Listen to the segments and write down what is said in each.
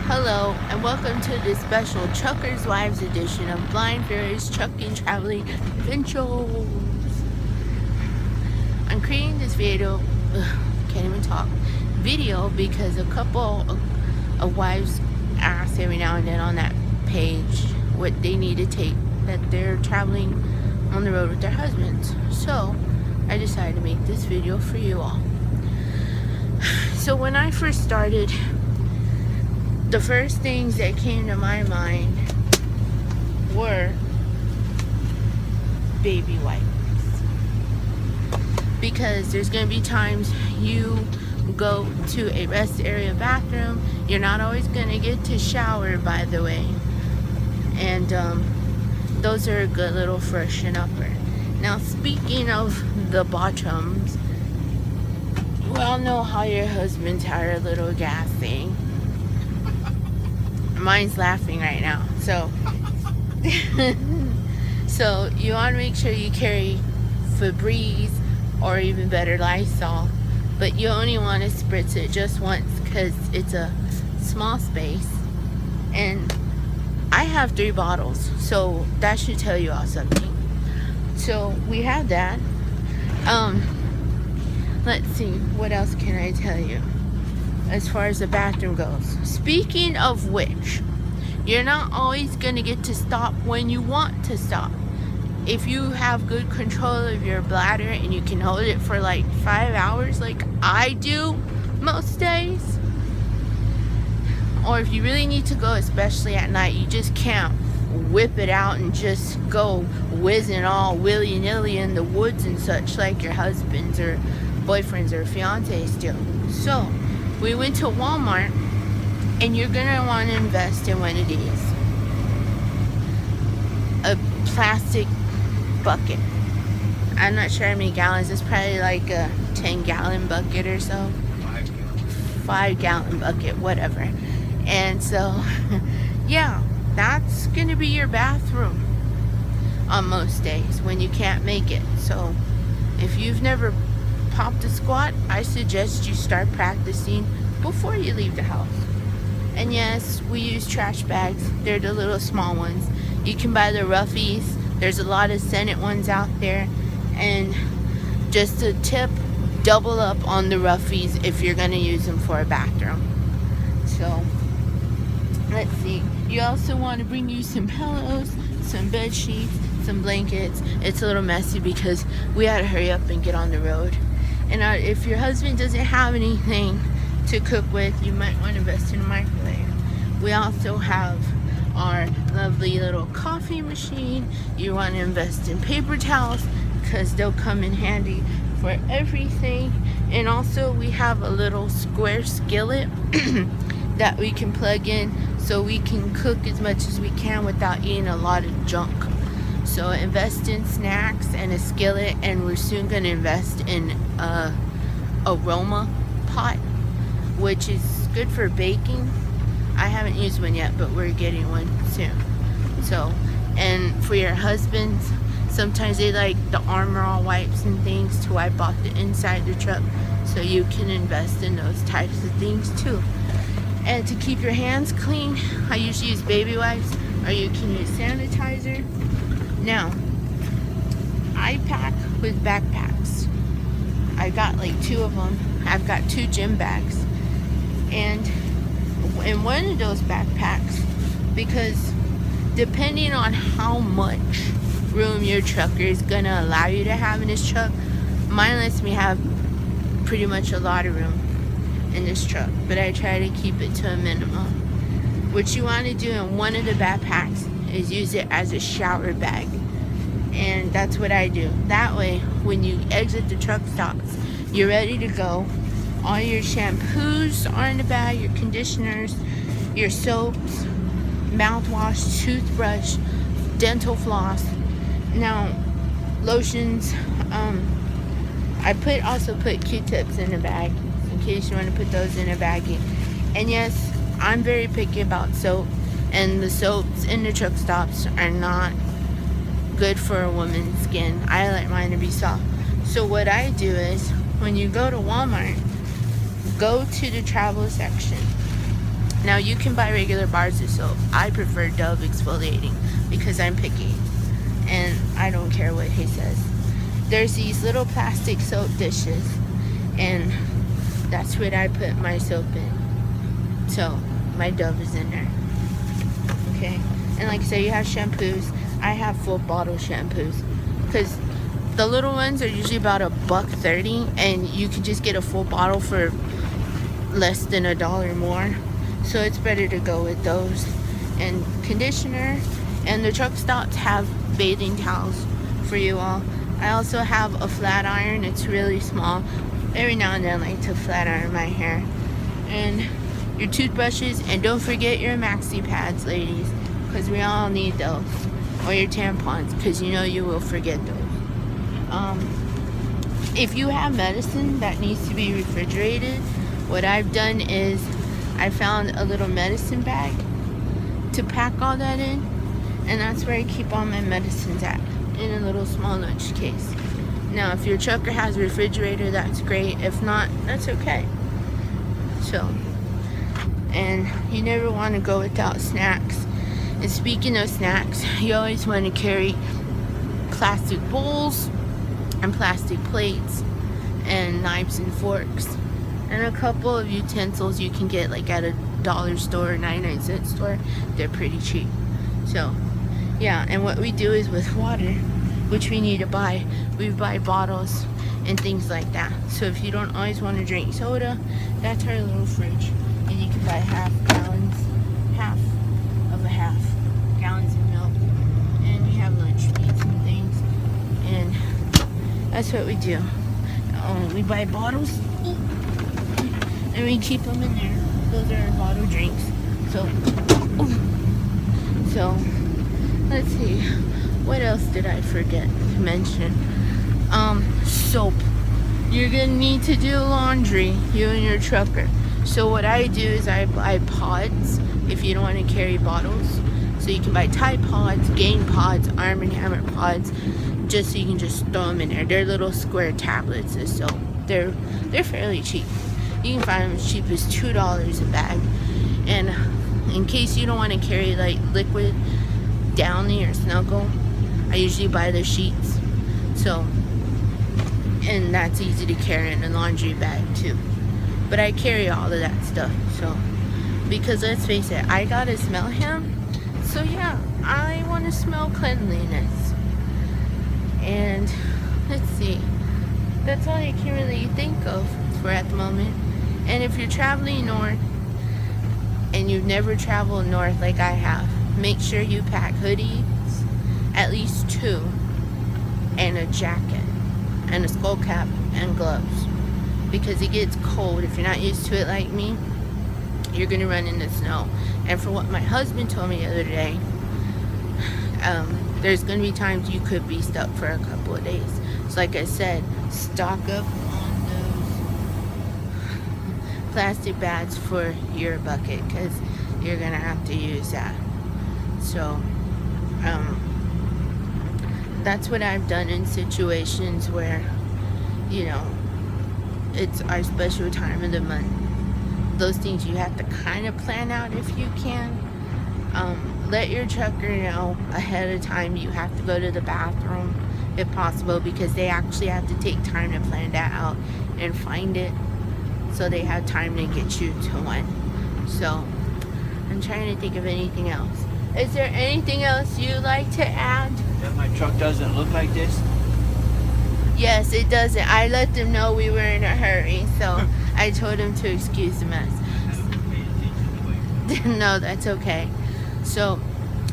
Hello, and welcome to this special Truckers' Wives edition of Blind Fairies Trucking Traveling Adventures. I'm creating this can't even talk, video because a couple of wives ask every now and then on that page what they need to take that they're traveling on the road with their husbands. So, I decided to make this video for you all. So when I first started, the first things that came to my mind were baby wipes. Because there's going to be times you go to a rest area bathroom. You're not always going to get to shower, by the way. And those are a good little freshen upper. Now, speaking of the bottoms, we all know how your husbands are a little gassy. Mine's laughing right now. So so you want to make sure you carry Febreze or even better Lysol, but you only want to spritz it just once because it's a small space. And I have 3 bottles, so that should tell you all something. So we have that. Let's see, what else can I tell you as far as the bathroom goes? Speaking of which, you're not always going to get to stop when you want to stop. If you have good control of your bladder and you can hold it for like 5 hours like I do most days, or if you really need to go, especially at night, you just can't whip it out and just go whizzing all willy-nilly in the woods and such like your husbands or boyfriends or fiancés do. So we went to Walmart, and you're gonna want to invest in one of these. A plastic bucket. I'm not sure how many gallons. It's probably like a 10-gallon bucket or so. 5-gallon bucket, whatever. And so, yeah, that's gonna be your bathroom on most days when you can't make it. So if you've never popped a squat, I suggest you start practicing before you leave the house. And yes, we use trash bags. They're the little small ones. You can buy the roughies. There's a lot of scented ones out there. And just a tip, double up on the roughies if you're gonna use them for a bathroom. So let's see. You also want to bring you some pillows, some bed sheets, some blankets. It's a little messy because we had to hurry up and get on the road. And if your husband doesn't have anything to cook with, you might want to invest in a microwave. We also have our lovely little coffee machine. You want to invest in paper towels because they'll come in handy for everything. And also we have a little square skillet that we can plug in so we can cook as much as we can without eating a lot of junk. So invest in snacks and a skillet, and we're soon going to invest in a aroma pot, which is good for baking. I haven't used one yet, but we're getting one soon. So, and for your husbands, sometimes they like the Armor All wipes and things to wipe off the inside of the truck, so you can invest in those types of things too. And to keep your hands clean, I usually use baby wipes, or you can use sanitizer. Now, I pack with backpacks. I got like 2 of them. I've got 2 gym bags. And in one of those backpacks, because depending on how much room your trucker is gonna allow you to have in his truck, mine lets me have pretty much a lot of room in this truck, but I try to keep it to a minimum. What you want to do in one of the backpacks is use it as a shower bag, and that's what I do. That way, when you exit the truck stops, you're ready to go. All your shampoos are in the bag, your conditioners, your soaps, mouthwash, toothbrush, dental floss. Now, lotions, I also put Q-tips in the bag in case you want to put those in a baggie. And yes, I'm very picky about soap, and the soaps in the truck stops are not good for a woman's skin. I like mine to be soft. So what I do is, when you go to Walmart, go to the travel section Now you can buy regular bars of soap. I prefer Dove exfoliating because I'm picky and I don't care what he says. There's these little plastic soap dishes and that's what I put my soap in. So my Dove is in there. Okay, and like I said, you have shampoos. I have full bottle shampoos because the little ones are usually about $1.30 and you can just get a full bottle for less than $1 more. So it's better to go with those. And conditioner, and the truck stops have bathing towels for you all. I also have a flat iron. It's really small. Every now and then I like to flat iron my hair. And your toothbrushes, and don't forget your maxi pads, ladies, because we all need those. Or your tampons, because you know you will forget those. If you have medicine that needs to be refrigerated, what I've done is I found a little medicine bag to pack all that in, and that's where I keep all my medicines at, in a little small lunch case. Now if your trucker has a refrigerator, that's great. If not, that's okay. So, and you never want to go without snacks. And speaking of snacks, you always want to carry plastic bowls and plastic plates and knives and forks and a couple of utensils you can get like at a dollar store or 99-cent store. They're pretty cheap. So yeah, and what we do is with water, which we need to buy, we buy bottles and things like that. So if you don't always want to drink soda, that's our little fridge, and you can buy half gallons of milk, and we have lunch meats and things, and that's what we do. We buy bottles and we keep them in there. Those are our bottle drinks. So let's see, what else did I forget to mention? Soap. You're gonna need to do laundry, you and your trucker. So what I do is I buy pods if you don't want to carry bottles. So you can buy Tide pods, Gain pods, Arm & Hammer pods, just so you can just throw them in there. They're little square tablets of soap. They're fairly cheap. You can find them as cheap as $2 a bag. And in case you don't want to carry like liquid Downy or Snuggle, I usually buy the sheets. So, and that's easy to carry in a laundry bag too. But I carry all of that stuff. So, because let's face it, I gotta smell him. So yeah, I want to smell cleanliness. And let's see, that's all I can really think of for at the moment. And if you're traveling north and you've never traveled north like I have, make sure you pack hoodies, at least 2, and a jacket and a skull cap and gloves, because it gets cold. If you're not used to it like me, you're gonna run in the snow. And for what my husband told me the other day, there's gonna be times you could be stuck for a couple of days. So like I said, stock up on those plastic bags for your bucket, because you're gonna have to use that. So that's what I've done in situations where, you know, it's our special time of the month. Those things you have to kind of plan out if you can. Let your trucker know ahead of time you have to go to the bathroom if possible, because they actually have to take time to plan that out and find it, so they have time to get you to one. So I'm trying to think of anything else. Is there anything else you'd like to add? That my truck doesn't look like this? Yes, it doesn't. I let them know we were in a hurry, so I told them to excuse the mess. No, that's okay. So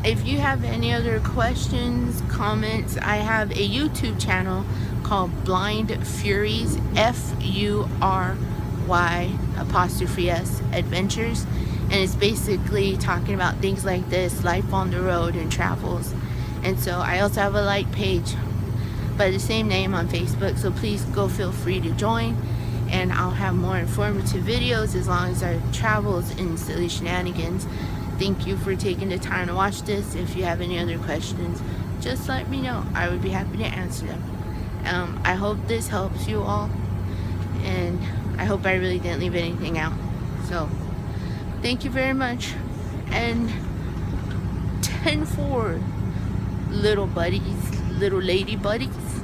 if you have any other questions, comments, I have a YouTube channel called Blind Furies, FURY_S Adventures, and it's basically talking about things like this, life on the road and travels. And so I also have a like page by the same name on Facebook, so please go feel free to join, and I'll have more informative videos as long as our travels and silly shenanigans. Thank you for taking the time to watch this. If you have any other questions, just let me know. I would be happy to answer them. I hope this helps you all, and I hope I really didn't leave anything out. So Thank you very much. And 10-4, little buddies, little lady buddies.